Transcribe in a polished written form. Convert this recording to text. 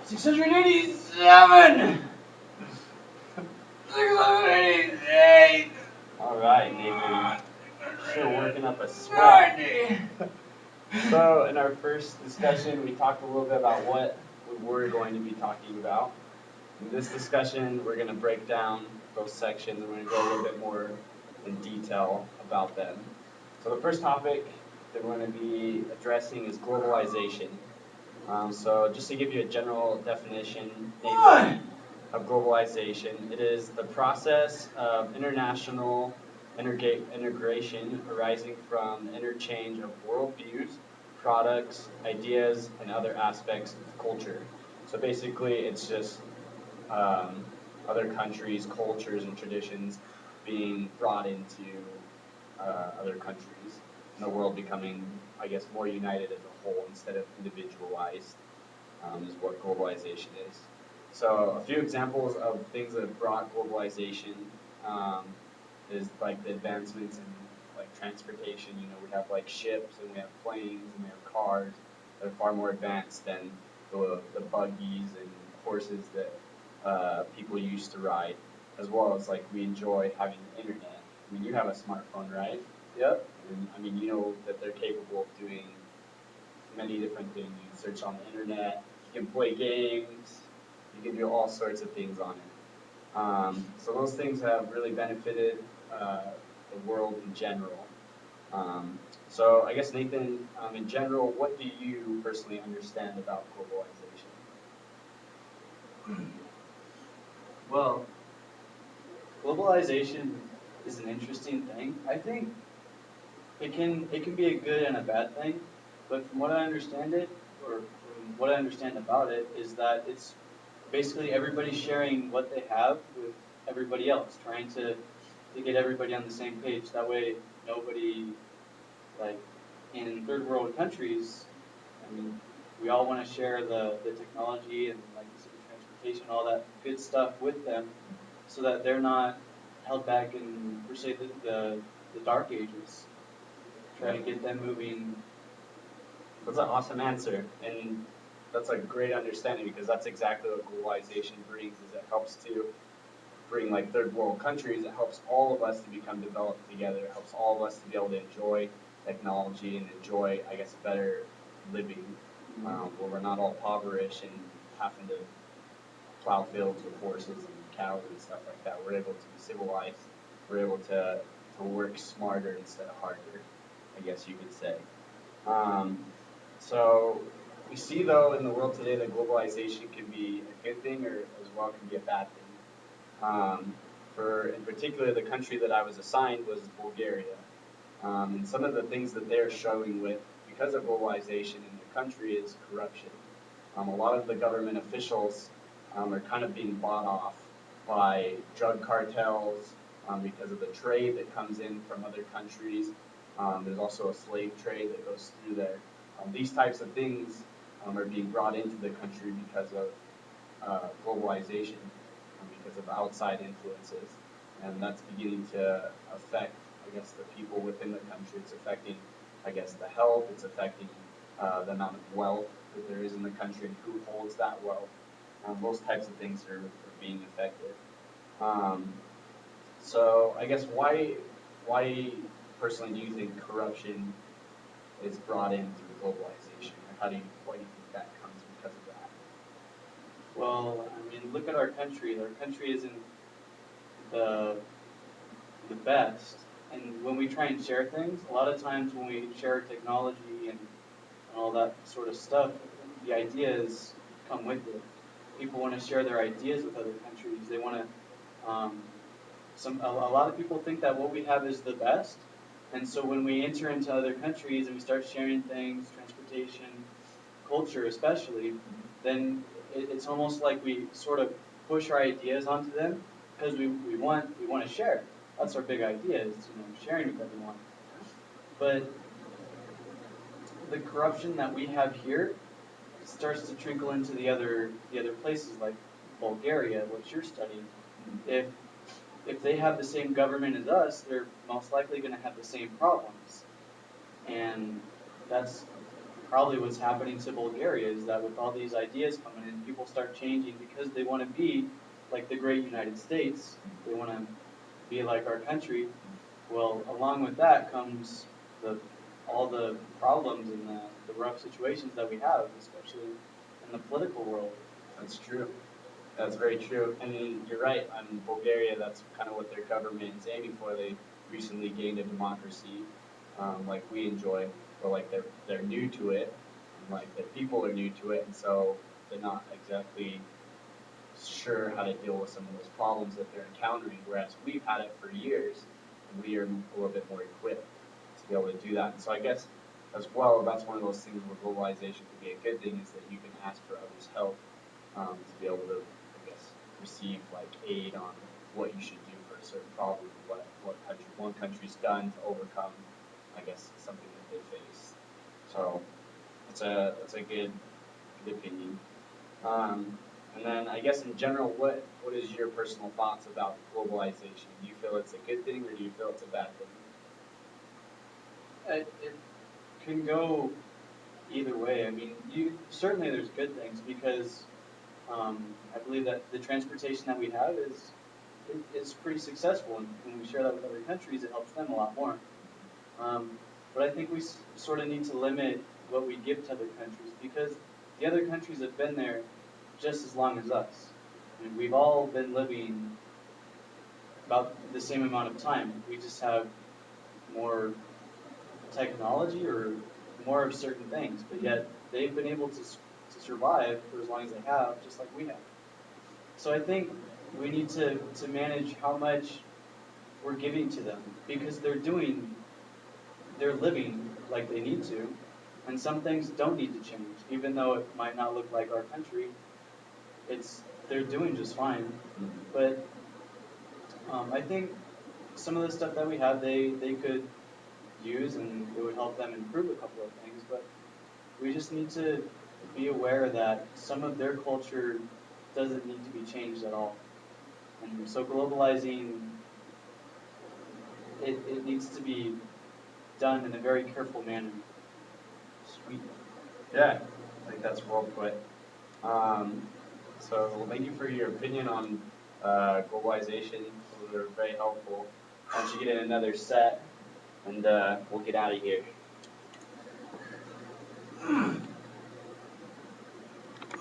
687! 688! All right, Nathan. Sure, working up a sweat. 90! So, in our first discussion, we talked a little bit about what we were going to be talking about. In this discussion, we're going to break down those sections and we're going to go a little bit more in detail about them. So, the first topic that we're going to be addressing is globalization. So, just to give you a general definition, Nathan, of globalization, it is the process of international integration arising from the interchange of worldviews, products, ideas, and other aspects of culture. So basically, it's just other countries, cultures, and traditions being brought into other countries, and the world becoming, I guess, more united as a whole instead of individualized, is what globalization is. So a few examples of things that have brought globalization um, is like the advancements in like transportation. You know, we have like ships and we have planes and we have cars that are far more advanced than the buggies and horses that people used to ride, as well as like we enjoy having the internet. I mean, you have a smartphone, right? Yep. And I mean, you know that they're capable of doing many different things. You can search on the internet, you can play games, you can do all sorts of things on it. So those things have really benefited the world in general. So I guess Nathan, in general, what do you personally understand about globalization? Well, globalization is an interesting thing. I think it can be a good and a bad thing, but from what I understand it, or from what I understand about it, is that it's basically everybody sharing what they have with everybody else, trying to get everybody on the same page. That way, nobody, like in third world countries, I mean, we all want to share the technology and like you said, the transportation, all that good stuff with them, so that they're not held back in per se the dark ages. Try to get them moving. That's an awesome answer, and that's a great understanding because that's exactly what globalization brings. Is it helps to bring like third world countries. It helps all of us to become developed together. It helps all of us to be able to enjoy technology and enjoy, I guess, better living, where we're not all impoverished and having to plow fields with horses and cows and stuff like that. We're able to be civilized. We're able to work smarter instead of harder, I guess you could say. Um, so we see though in the world today that globalization can be a good thing or as well can be a bad thing. For in particular, the country that I was assigned was Bulgaria, and some of the things that they're struggling with because of globalization in their country is corruption. A lot of the government officials are kind of being bought off by drug cartels because of the trade that comes in from other countries. There's also a slave trade that goes through there. These types of things are being brought into the country because of globalization, because of outside influences, and that's beginning to affect, I guess, the people within the country. It's affecting, I guess, the health. It's affecting the amount of wealth that there is in the country and who holds that wealth. Those types of things are being affected. Um, so I guess why personally do you think corruption is brought in through globalization? Or why do you think that comes because of that? Well, I mean, look at our country. Our country isn't the the best, and when we try and share things, a lot of times when we share technology and all that sort of stuff, the ideas come with it. People want to share their ideas with other countries. They want to. A lot of people think that what we have is the best, and so when we enter into other countries and we start sharing things, transportation, culture especially, then it's almost like we sort of push our ideas onto them because we want to share. That's our big idea is sharing with everyone. But the corruption that we have here starts to trickle into the other places like Bulgaria, what you're studying. If if they have the same government as us, they're most likely going to have the same problems, and that's probably what's happening to Bulgaria is that with all these ideas coming in, people start changing because they want to be like the great United States. They want to be like our country. Well, along with that comes the all the problems and the rough situations that we have, especially in the political world. That's true. That's very true. And you're right. On Bulgaria, that's kind of what their government is aiming for. They recently gained a democracy, like we enjoy, or like they're new to it, and like their people are new to it, and so they're not exactly sure how to deal with some of those problems that they're encountering. Whereas we've had it for years, and we are a little bit more equipped to be able to do that. And so I guess as well, that's one of those things where globalization can be a good thing is that you can ask for others' help to be able to, I guess, receive like aid on what you should do for a certain problem, what country one country's done to overcome, I guess, something that they face. So that's a good opinion. And then I guess in general, what is your personal thoughts about globalization? Do you feel it's a good thing or do you feel it's a bad thing? It can go either way. I mean, you certainly there's good things because I believe that the transportation that we have is pretty successful, and when we share that with other countries, it helps them a lot more. But I think we sort of need to limit what we give to other countries because the other countries have been there just as long as us. I mean, we've all been living about the same amount of time. We just have more technology or more of certain things, but yet they've been able to survive for as long as they have, just like we have. So I think we need to manage how much we're giving to them because they're living like they need to, and some things don't need to change, even though it might not look like our country. They're doing just fine, but I think some of the stuff that we have, they could use, and it would help them improve a couple of things. But we just need to be aware that some of their culture doesn't need to be changed at all. And so globalizing, it needs to be done in a very careful manner. Sweet. Yeah, I think that's well put. Um, so thank you for your opinion on globalization. Those are very helpful. Why don't you get in another set and we'll get out of here.